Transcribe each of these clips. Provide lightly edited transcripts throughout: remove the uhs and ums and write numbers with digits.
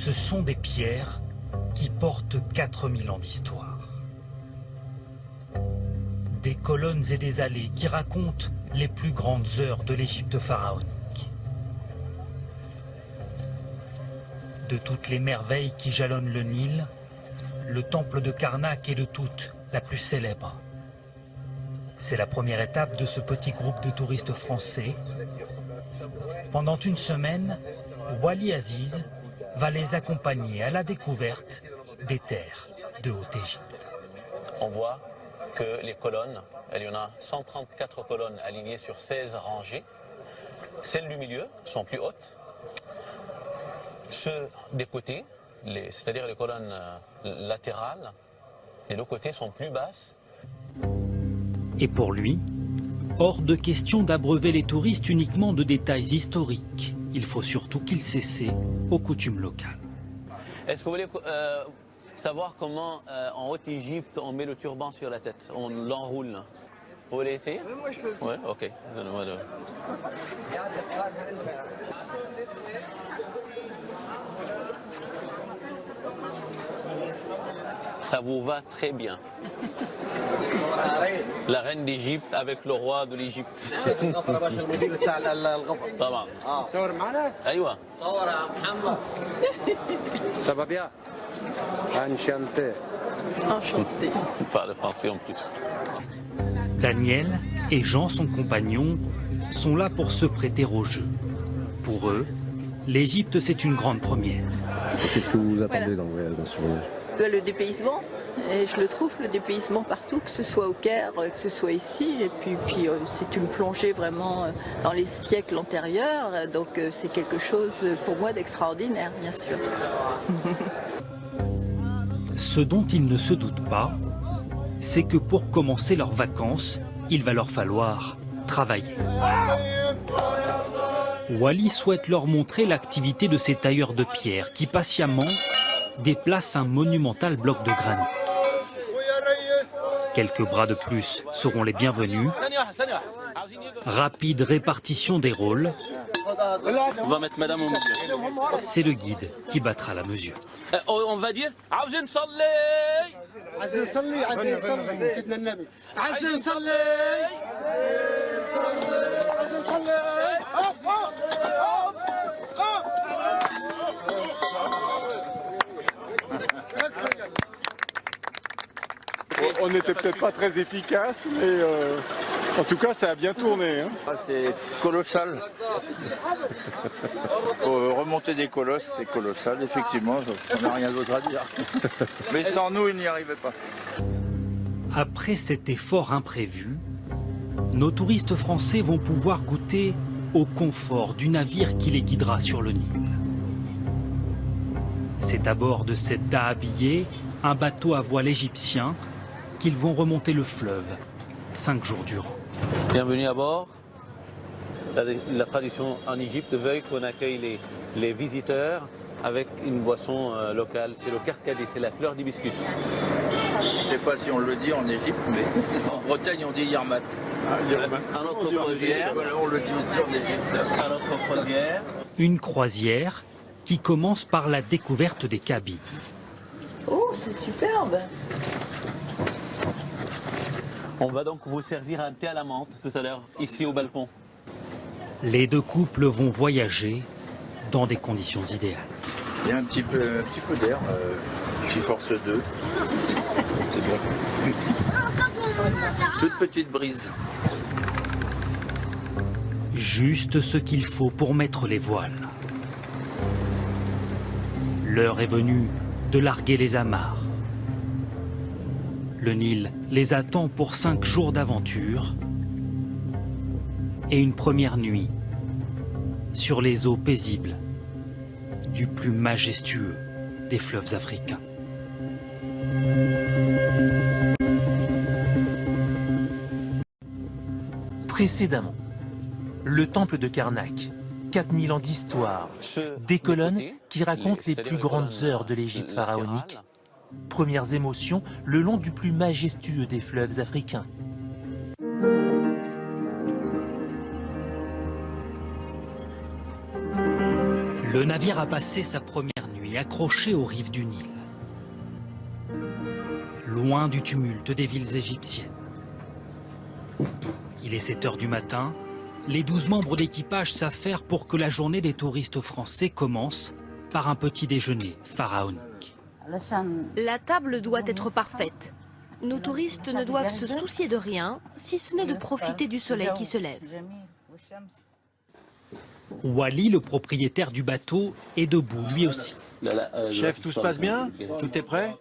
Ce sont des pierres qui portent 4000 ans d'histoire. Des colonnes et des allées qui racontent les plus grandes heures de l'Égypte pharaonique. De toutes les merveilles qui jalonnent le Nil, le temple de Karnak est de toutes la plus célèbre. C'est la première étape de ce petit groupe de touristes français. Pendant une semaine, Wali Aziz va les accompagner à la découverte des terres de Haute-Égypte. On voit que les colonnes, il y en a 134 colonnes alignées sur 16 rangées. Celles du milieu sont plus hautes. Ceux des côtés, c'est-à-dire les colonnes latérales, des deux côtés sont plus basses. Et pour lui, hors de question d'abreuver les touristes uniquement de détails historiques. Il faut surtout qu'ils s'essaient aux coutumes locales. Est-ce que vous voulez savoir comment en Haute-Égypte on met le turban sur la tête? On l'enroule. Vous voulez essayer? Oui, moi je veux. Oui, ok. Donnez-moi le... Ça vous va très bien. La reine d'Égypte avec le roi de l'Égypte. Ça va bien. Enchanté. Enchanté. Il parle français en plus. Daniel et Jean, son compagnon, sont là pour se prêter au jeu. Pour eux, l'Égypte, c'est une grande première. Qu'est-ce que vous attendez dans ce voyage? Le dépaysement, et je le trouve, le dépaysement partout, que ce soit au Caire, que ce soit ici, et puis c'est une plongée vraiment dans les siècles antérieurs, donc c'est quelque chose pour moi d'extraordinaire, bien sûr. Ce dont ils ne se doutent pas, c'est que pour commencer leurs vacances, il va leur falloir travailler. Wali souhaite leur montrer l'activité de ces tailleurs de pierre qui patiemment déplacent un monumental bloc de granit. Quelques bras de plus seront les bienvenus. Rapide répartition des rôles. On va mettre madame au milieu. C'est le guide qui battra la mesure. On va dire On n'était peut-être pas très efficace, mais en tout cas, ça a bien tourné. Hein. C'est colossal. Remonter des colosses, c'est colossal, effectivement. On n'a rien d'autre à dire. Mais sans nous, il n'y arrivait pas. Après cet effort imprévu, nos touristes français vont pouvoir goûter au confort du navire qui les guidera sur le Nil. C'est à bord de cette dahabiyeh, un bateau à voile égyptien, qu'ils vont remonter le fleuve 5 jours durant. Bienvenue à bord. La tradition en Égypte veut qu'on accueille les visiteurs avec une boisson locale. C'est le karkadé, c'est la fleur d'hibiscus. Je ne sais pas si on le dit en Égypte, mais en Bretagne on dit yarmat. À notre croisière. Voilà, on le dit aussi en Égypte. À notre croisière. Une croisière qui commence par la découverte des cabines. Oh, c'est superbe! On va donc vous servir un thé à la menthe tout à l'heure, ici au balcon. Les deux couples vont voyager dans des conditions idéales. Il y a un petit peu d'air, G-Force 2. C'est bon. Toute petite brise. Juste ce qu'il faut pour mettre les voiles. L'heure est venue de larguer les amarres. Le Nil les attend pour 5 jours d'aventure et une première nuit sur les eaux paisibles du plus majestueux des fleuves africains. Précédemment, le temple de Karnak, 4000 ans d'histoire, des colonnes qui racontent les plus grandes heures de l'Égypte pharaonique. Premières émotions le long du plus majestueux des fleuves africains. Le navire a passé sa première nuit et accrochés aux rives du Nil, loin du tumulte des villes égyptiennes. Il est 7 heures du matin, les 12 membres d'équipage s'affairent pour que la journée des touristes français commence par un petit déjeuner pharaonique. La table doit être parfaite. Nos touristes ne doivent se soucier de rien, si ce n'est de profiter du soleil qui se lève. Wally, le propriétaire du bateau, est debout lui aussi. Chef, tout se passe bien? Tout est prêt?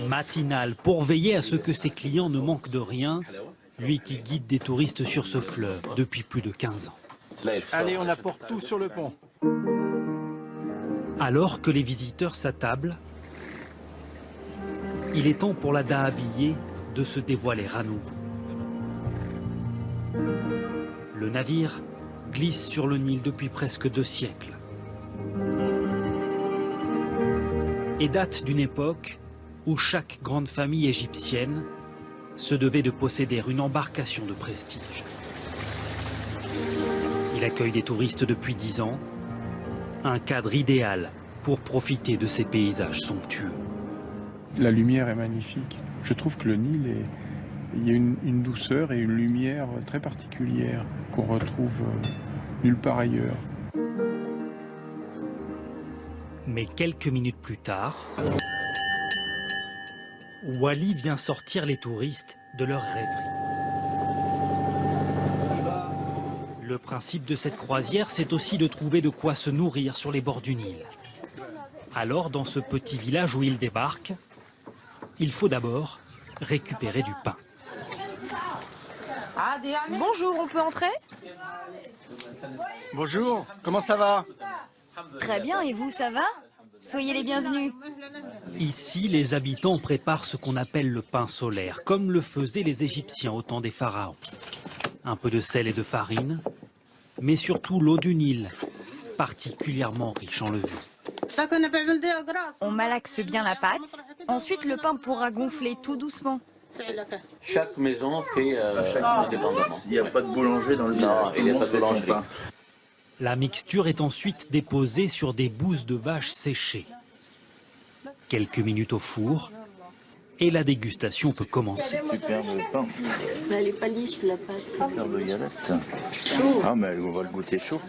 Matinal pour veiller à ce que ses clients ne manquent de rien, lui qui guide des touristes sur ce fleuve depuis plus de 15 ans. Allez, on apporte tout sur le pont. Alors que les visiteurs s'attablent, il est temps pour la Dahabiyeh de se dévoiler à nouveau. Le navire glisse sur le Nil depuis presque 2 siècles et date d'une époque où chaque grande famille égyptienne se devait de posséder une embarcation de prestige. Il accueille des touristes depuis 10 ans, un cadre idéal pour profiter de ces paysages somptueux. La lumière est magnifique. Je trouve que le Nil il y a une douceur et une lumière très particulière qu'on retrouve nulle part ailleurs. Mais quelques minutes plus tard, Wally vient sortir les touristes de leur rêverie. Le principe de cette croisière, c'est aussi de trouver de quoi se nourrir sur les bords du Nil. Alors, dans ce petit village où ils débarquent, il faut d'abord récupérer du pain. Bonjour, on peut entrer? Bonjour, comment ça va? Très bien, et vous, ça va? Soyez les bienvenus. Ici, les habitants préparent ce qu'on appelle le pain solaire, comme le faisaient les Égyptiens au temps des pharaons. Un peu de sel et de farine, mais surtout l'eau du Nil, particulièrement riche en levure. On malaxe bien la pâte, ensuite le pain pourra gonfler tout doucement. Chaque maison fait indépendamment. Il n'y a pas de boulanger dans le village. Non, il n'y a pas de boulangerie. La mixture est ensuite déposée sur des bouses de vache séchées. Quelques minutes au four, et la dégustation peut commencer. Superbe pain. Mais elle n'est pas lisse, la pâte. Superbe galette. Chaud. Ah, mais on va le goûter chaud.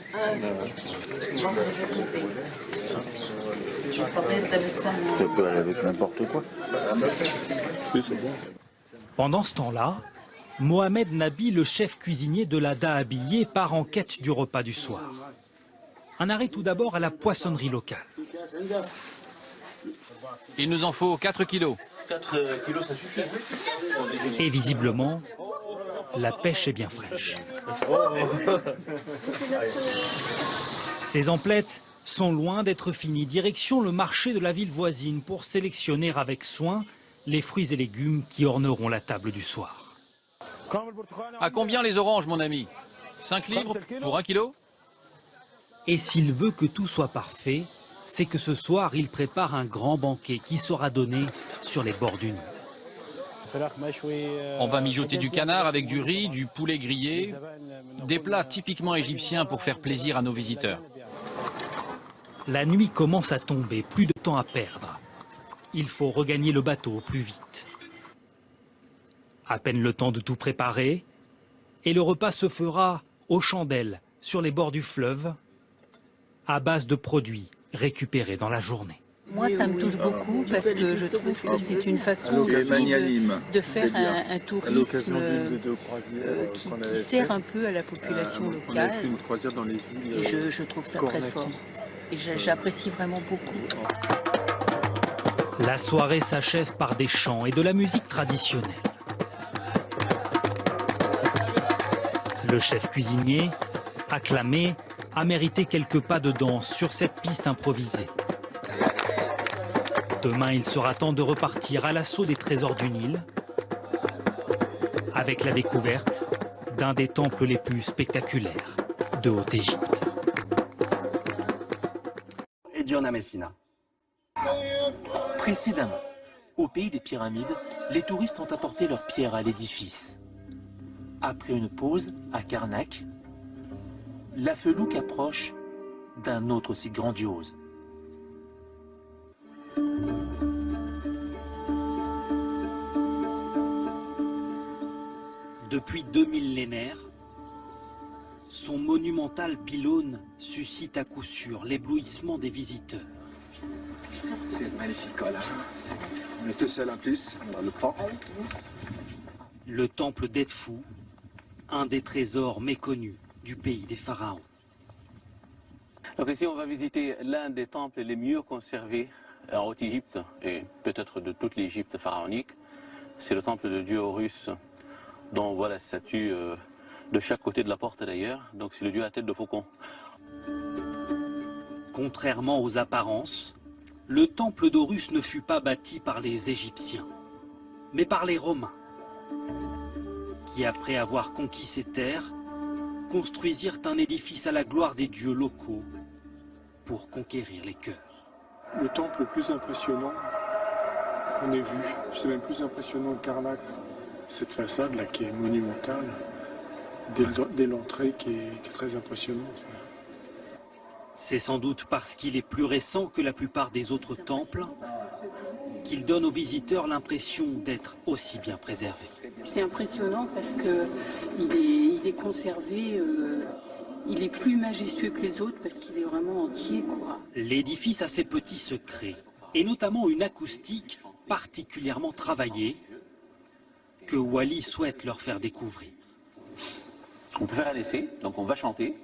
Ça peut aller avec n'importe quoi. Pendant ce temps-là, Mohamed Nabi, le chef cuisinier de la Dahabiyeh, part en quête du repas du soir. Un arrêt tout d'abord à la poissonnerie locale. Il nous en faut 4 kilos. 4 kilos, ça suffit. Et visiblement, la pêche est bien fraîche. Ces emplettes sont loin d'être finies. Direction le marché de la ville voisine pour sélectionner avec soin les fruits et légumes qui orneront la table du soir. À combien les oranges, mon ami? 5 livres pour 1 kilo? Et s'il veut que tout soit parfait, c'est que ce soir, il prépare un grand banquet qui sera donné sur les bords du Nil. On va mijoter du canard avec du riz, du poulet grillé, des plats typiquement égyptiens pour faire plaisir à nos visiteurs. La nuit commence à tomber, plus de temps à perdre. Il faut regagner le bateau au plus vite. À peine le temps de tout préparer, et le repas se fera aux chandelles, sur les bords du fleuve, à base de produits récupérés dans la journée. Moi, ça me touche beaucoup parce que je trouve que c'est une façon aussi de faire un tourisme qui sert un peu à la population locale. Et je trouve ça très fort. Et j'apprécie vraiment beaucoup. La soirée s'achève par des chants et de la musique traditionnelle. Le chef cuisinier, acclamé, a mérité quelques pas de danse sur cette piste improvisée. Demain, il sera temps de repartir à l'assaut des trésors du Nil, avec la découverte d'un des temples les plus spectaculaires de Haute-Égypte. Précédemment, au pays des pyramides, les touristes ont apporté leurs pierres à l'édifice. Après une pause à Karnak, la Felouk approche d'un autre site grandiose. Depuis 2 millénaires, son monumental pylône suscite à coup sûr l'éblouissement des visiteurs. C'est un magnifique col. On est tout seul en plus, on va le prendre. Le temple d'Edfou, un des trésors méconnus du pays des pharaons. Donc ici, on va visiter l'un des temples les mieux conservés en Haute-Égypte et peut-être de toute l'Égypte pharaonique. C'est le temple de dieu Horus, dont on voit la statue de chaque côté de la porte d'ailleurs. Donc c'est le dieu à tête de faucon. Contrairement aux apparences, le temple d'Horus ne fut pas bâti par les Égyptiens, mais par les Romains, qui après avoir conquis ces terres, construisirent un édifice à la gloire des dieux locaux pour conquérir les cœurs. Le temple le plus impressionnant qu'on ait vu, c'est même plus impressionnant que Karnak. Cette façade là qui est monumentale, dès l'entrée qui est très impressionnante. C'est sans doute parce qu'il est plus récent que la plupart des autres temples qu'il donne aux visiteurs l'impression d'être aussi bien préservé. C'est impressionnant parce qu'il est conservé, il est plus majestueux que les autres parce qu'il est vraiment entier, quoi. L'édifice a ses petits secrets, et notamment une acoustique particulièrement travaillée que Wally souhaite leur faire découvrir. On peut faire un essai, donc on va chanter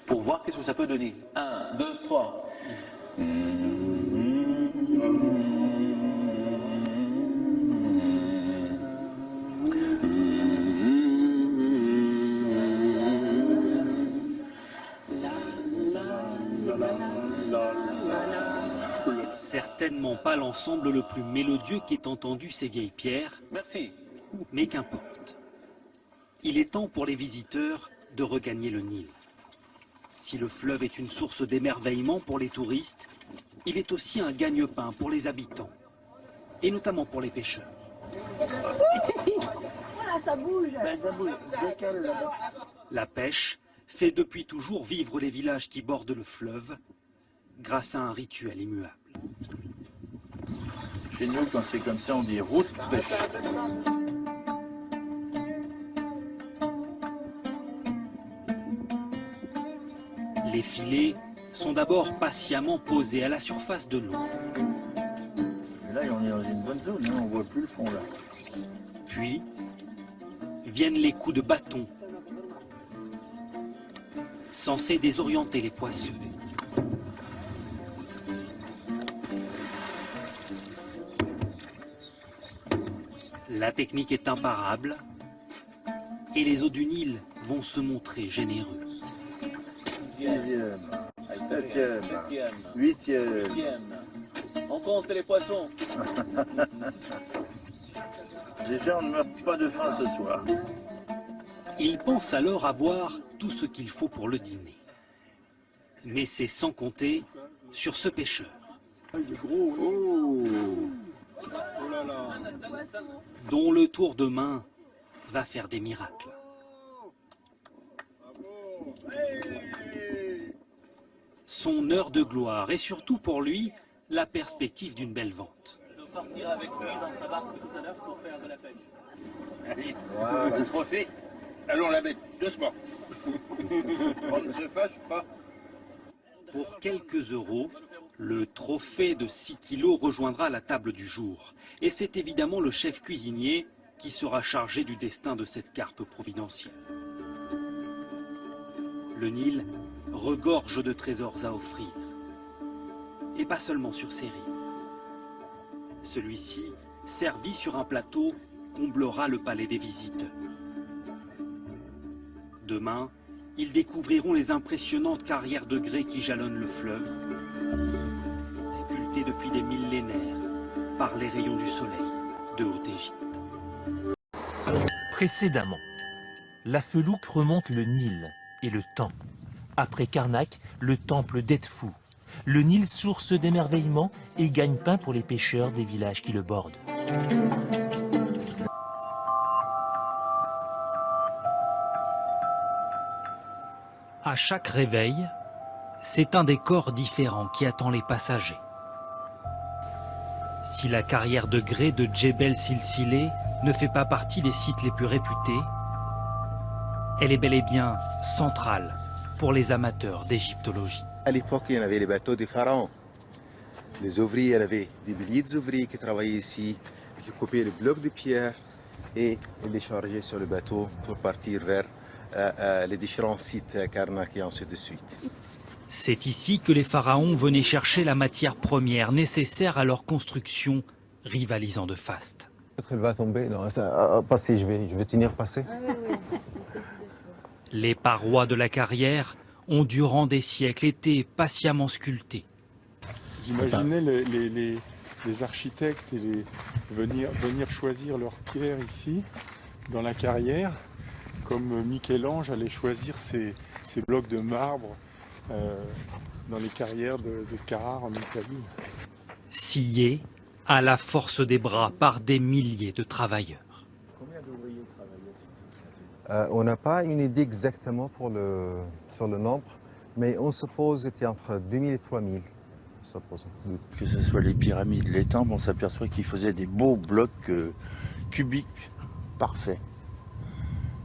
pour voir qu'est-ce que ça peut donner. 1, 2, 3. Certainement pas l'ensemble le plus mélodieux qu'ait entendu ces vieilles pierres. Merci. Mais qu'importe. Il est temps pour les visiteurs de regagner le Nil. Si le fleuve est une source d'émerveillement pour les touristes, il est aussi un gagne-pain pour les habitants, et notamment pour les pêcheurs. Voilà, ça bouge. Ben, ça bouge. La pêche fait depuis toujours vivre les villages qui bordent le fleuve grâce à un rituel immuable. Chez nous, quand c'est comme ça, on dit route pêche. Les filets sont d'abord patiemment posés à la surface de l'eau. Là, on est dans une bonne zone, hein, on voit plus le fond là. Puis viennent les coups de bâton, censés désorienter les poissons. La technique est imparable et les eaux du Nil vont se montrer généreuses. 6e, 7e, 8e. On compte les poissons. Déjà, on ne meurt pas de faim ce soir. Ils pensent alors avoir tout ce qu'il faut pour le dîner. Mais c'est sans compter sur ce pêcheur. Il est gros, oh. Oh là là. Dont le tour de main va faire des miracles. Son heure de gloire et surtout pour lui, la perspective d'une belle vente. De partir avec lui dans sa barque tout à l'heure pour faire de la pêche. Allez, wow. Le trophée. Allons la mettre, doucement. On ne se fâche pas. Pour quelques euros, le trophée de 6 kilos rejoindra la table du jour. Et c'est évidemment le chef cuisinier qui sera chargé du destin de cette carpe providentielle. Le Nil regorge de trésors à offrir. Et pas seulement sur ses rives. Celui-ci, servi sur un plateau, comblera le palais des visiteurs. Demain, ils découvriront les impressionnantes carrières de grès qui jalonnent le fleuve, sculptées depuis des millénaires par les rayons du soleil de Haute-Égypte. Précédemment, la Felouk remonte le Nil et le temps. Après Karnak, le temple d'Edfou. Le Nil, source d'émerveillement et gagne-pain pour les pêcheurs des villages qui le bordent. À chaque réveil, c'est un décor différent qui attend les passagers. Si la carrière de grès de Djebel Silsilé ne fait pas partie des sites les plus réputés, elle est bel et bien centrale pour les amateurs d'égyptologie. À l'époque, il y en avait les bateaux des pharaons. Les ouvriers, il y en avait des milliers d'ouvriers qui travaillaient ici, qui coupaient le bloc de pierre et les chargeaient sur le bateau pour partir vers les différents sites Karnak et ainsi de suite. C'est ici que les pharaons venaient chercher la matière première nécessaire à leur construction, rivalisant de faste. Elle va tomber, non, passer, je vais tenir passer. Les parois de la carrière ont durant des siècles été patiemment sculptées. J'imaginais les architectes et venir choisir leurs pierres ici, dans la carrière, comme Michel-Ange allait choisir ses blocs de marbre dans les carrières de Carrare en Italie. Sciés à la force des bras par des milliers de travailleurs. Combien d'ouvriers travaillaient? On n'a pas une idée exactement sur le nombre, mais on suppose que c'était entre 2000 et 3000. Que ce soit les pyramides, les temples, on s'aperçoit qu'ils faisaient des beaux blocs cubiques parfaits.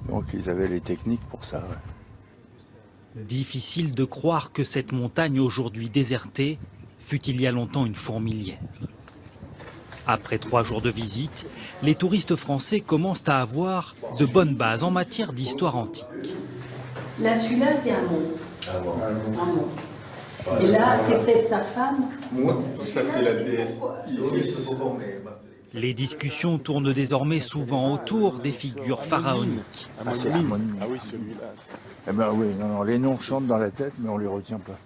Donc ils avaient les techniques pour ça. Ouais. Difficile de croire que cette montagne aujourd'hui désertée fut il y a longtemps une fourmilière. Après 3 jours de visite, les touristes français commencent à avoir de bonnes bases en matière d'histoire antique. Là, celui-là, c'est un mont. Un mont. Et là, c'est peut-être sa femme. Ça, c'est la déesse Isis. Les discussions tournent désormais souvent autour des figures pharaoniques. Ah oui, celui-là. Eh ben oui, non, les noms chantent dans la tête, mais on les retient pas.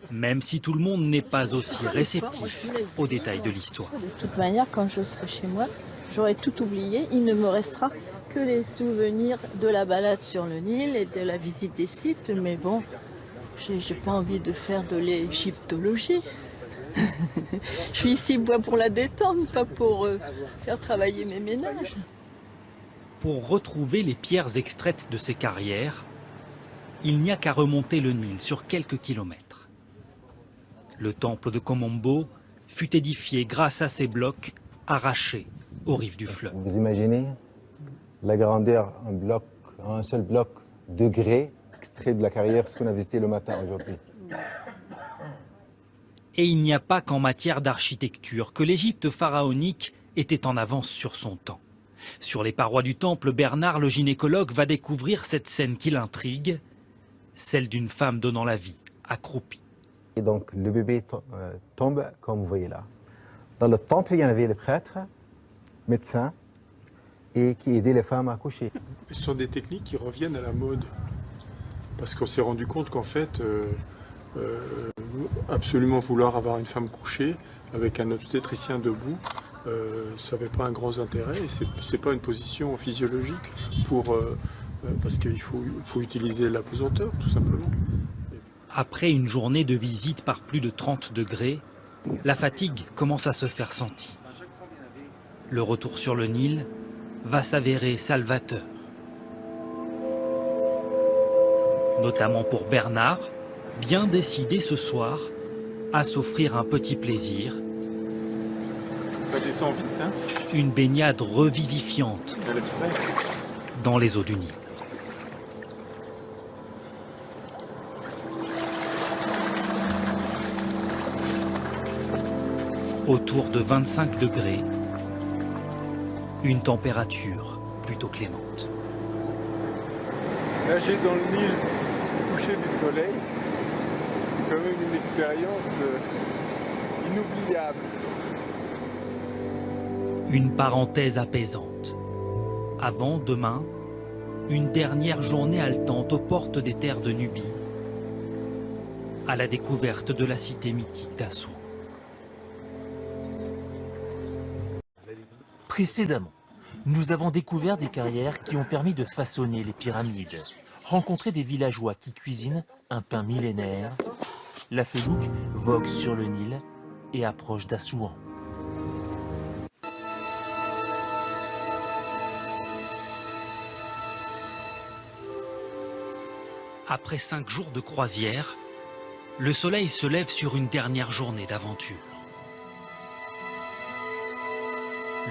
Même si tout le monde n'est pas aussi réceptif aux détails de l'histoire. De toute manière, quand je serai chez moi, j'aurai tout oublié. Il ne me restera que les souvenirs de la balade sur le Nil et de la visite des sites. Mais bon, j'ai pas envie de faire de l'égyptologie. Je suis ici pour la détente, pas pour faire travailler mes ménages. Pour retrouver les pierres extraites de ces carrières, il n'y a qu'à remonter le Nil sur quelques kilomètres. Le temple de Komombo fut édifié grâce à ces blocs arrachés aux rives du fleuve. Vous imaginez la grandeur, un seul bloc de grès extrait de la carrière, ce qu'on a visité le matin aujourd'hui. Et il n'y a pas qu'en matière d'architecture que l'Égypte pharaonique était en avance sur son temps. Sur les parois du temple, Bernard, le gynécologue, va découvrir cette scène qui l'intrigue, celle d'une femme donnant la vie, accroupie. Et donc le bébé tombe, comme vous voyez là. Dans le temple, il y en avait les prêtres, médecins, et qui aidaient les femmes à accoucher. Ce sont des techniques qui reviennent à la mode. Parce qu'on s'est rendu compte qu'en fait, absolument vouloir avoir une femme couchée avec un obstétricien debout, ça n'avait pas un grand intérêt. Et c'est pas une position physiologique parce qu'il faut utiliser l'apesanteur, tout simplement. Après une journée de visite par plus de 30 degrés, la fatigue commence à se faire sentir. Le retour sur le Nil va s'avérer salvateur. Notamment pour Bernard, bien décidé ce soir à s'offrir un petit plaisir. Ça descend vite, hein? Une baignade revivifiante dans les eaux du Nil. Autour de 25 degrés, une température plutôt clémente. Nager dans le Nil au coucher du soleil, c'est quand même une expérience inoubliable. Une parenthèse apaisante. Avant, demain, une dernière journée haletante aux portes des terres de Nubie, à la découverte de la cité mythique d'Assouan. Précédemment, nous avons découvert des carrières qui ont permis de façonner les pyramides, rencontré des villageois qui cuisinent un pain millénaire. La Felouk vogue sur le Nil et approche d'Assouan. Après 5 jours de croisière, le soleil se lève sur une dernière journée d'aventure.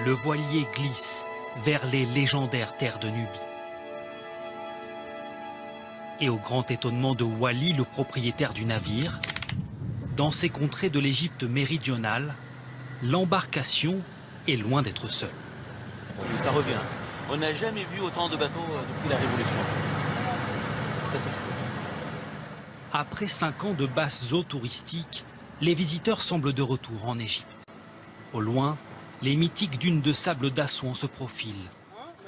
le voilier glisse vers les légendaires terres de Nubie. Et au grand étonnement de Wally, le propriétaire du navire, dans ces contrées de l'Égypte méridionale, l'embarcation est loin d'être seule. Ça revient. On n'a jamais vu autant de bateaux depuis la Révolution. Ça, c'est fou. Après 5 ans de basses eaux touristiques, les visiteurs semblent de retour en Égypte. Au loin, les mythiques dunes de sable d'Assouan se profilent.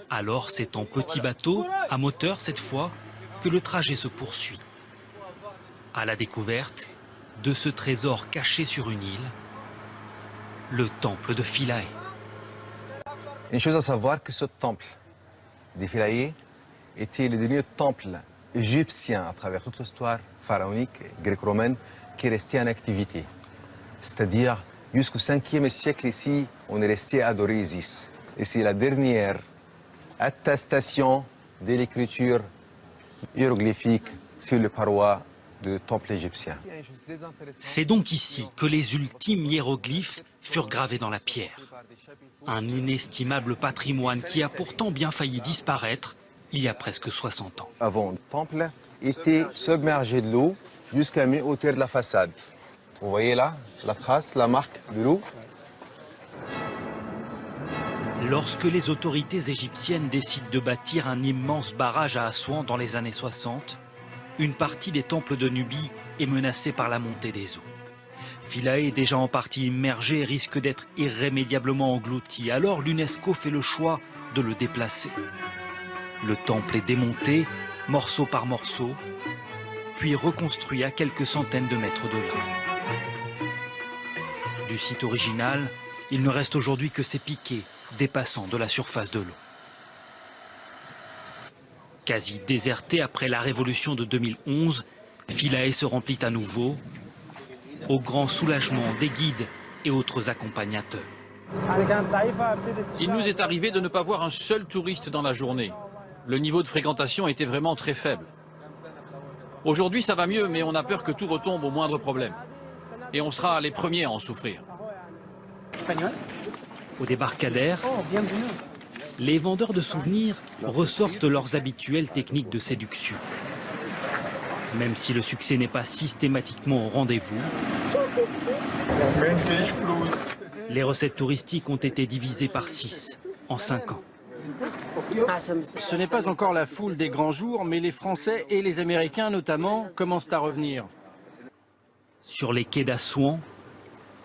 Alors c'est en petit bateau, à moteur cette fois, que le trajet se poursuit. À la découverte de ce trésor caché sur une île, le temple de Philae. Une chose à savoir que ce temple de Philae était le dernier temple égyptien à travers toute l'histoire pharaonique gréco-romaine qui est resté en activité. C'est-à-dire jusqu'au 5e siècle ici, on est resté à adorer Isis. Et c'est la dernière attestation de l'écriture hiéroglyphique sur les parois du temple égyptien. C'est donc ici que les ultimes hiéroglyphes furent gravés dans la pierre. Un inestimable patrimoine qui a pourtant bien failli disparaître il y a presque 60 ans. Avant, le temple était submergé de l'eau jusqu'à mi-hauteur de la façade. Vous voyez là, la trace, la marque de l'eau. Lorsque les autorités égyptiennes décident de bâtir un immense barrage à Assouan dans les années 60, une partie des temples de Nubie est menacée par la montée des eaux. Philae, déjà en partie immergé, risque d'être irrémédiablement englouti. Alors l'UNESCO fait le choix de le déplacer. Le temple est démonté, morceau par morceau, puis reconstruit à quelques centaines de mètres de là. Du site original, il ne reste aujourd'hui que ces piquets dépassant de la surface de l'eau. Quasi déserté après la révolution de 2011, Philae se remplit à nouveau, au grand soulagement des guides et autres accompagnateurs. Il nous est arrivé de ne pas voir un seul touriste dans la journée. Le niveau de fréquentation était vraiment très faible. Aujourd'hui, ça va mieux, mais on a peur que tout retombe au moindre problème. Et on sera les premiers à en souffrir. Au débarcadère, les vendeurs de souvenirs ressortent leurs habituelles techniques de séduction. Même si le succès n'est pas systématiquement au rendez-vous, les recettes touristiques ont été divisées par 6 en 5 ans. Ce n'est pas encore la foule des grands jours, mais les Français et les Américains notamment commencent à revenir. Sur les quais d'Assouan,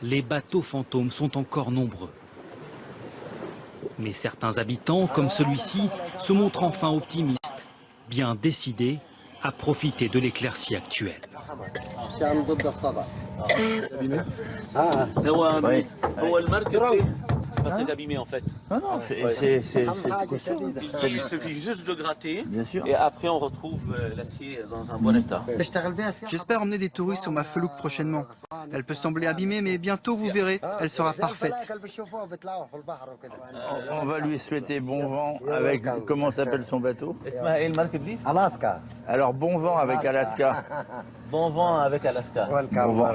les bateaux fantômes sont encore nombreux. Mais certains habitants, comme celui-ci, se montrent enfin optimistes, bien décidés à profiter de l'éclaircie actuelle. C'est pas très abîmé en fait. Non, non, il suffit juste de gratter. Bien sûr. Et après on retrouve l'acier dans un bon état. J'espère emmener des touristes sur ma felouque prochainement. Elle peut sembler abîmée, mais bientôt vous verrez, elle sera parfaite. On va lui souhaiter bon vent avec, comment s'appelle son bateau? Alaska. Alors bon vent avec Alaska. Bon vent avec Alaska. Bon vent.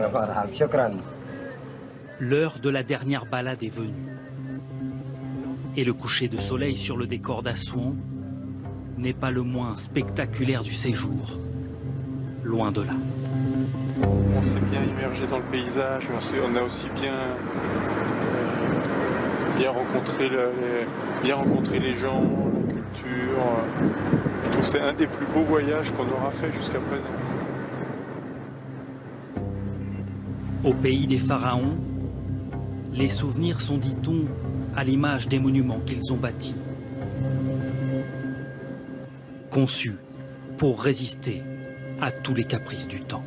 L'heure de la dernière balade est venue. Et le coucher de soleil sur le décor d'Assouan n'est pas le moins spectaculaire du séjour. Loin de là. On s'est bien immergé dans le paysage, on a aussi bien rencontré les gens, la culture. Je trouve que c'est un des plus beaux voyages qu'on aura fait jusqu'à présent. Au pays des pharaons, les souvenirs sont, dit-on, à l'image des monuments qu'ils ont bâtis. Conçus pour résister à tous les caprices du temps.